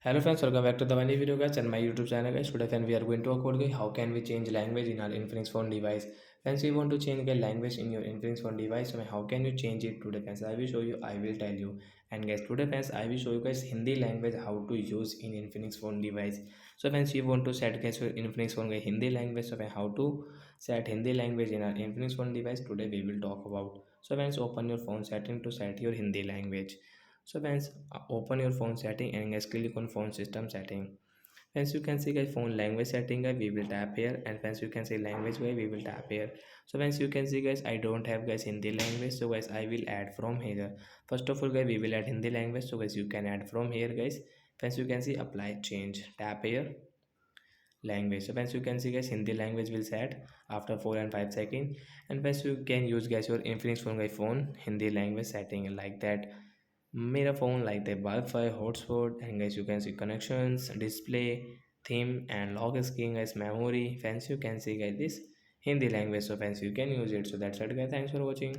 Hello friends, welcome back to the new video guys and my YouTube channel guys. Today friends we are going to talk about guys, how can we change language in our Infinix phone device. Friends, we want to change the language in your Infinix phone device. So how can you change it today friends? I will show you, I will tell you. And guys today friends I will show you guys Hindi language how to use in Infinix phone device. So friends we want to set guys your Infinix phone guys, Hindi language. So how to set Hindi language in our Infinix phone device today we will talk about. So friends open your phone setting to set your Hindi language. So friends, open your phone setting and guys click on phone system setting. Friends, you can see guys phone language setting guys, we will tap here, and friends you can see language guys, we will tap here. So friends you can see guys I don't have guys Hindi language, so guys I will add from here. First of all guys we will add Hindi language, so guys you can add from here guys. Friends you can see apply change, tap here language. So friends you can see guys Hindi language will set after 4 and 5 seconds. And friends you can use guys your Infinix phone guys phone Hindi language setting like that. मेरा phone like the Wi-Fi hotspot and guys you can see connections, display, theme and lock screen guys memory. Friends you can see guys this Hindi language, so friends you can use it. So that's it guys, thanks for watching.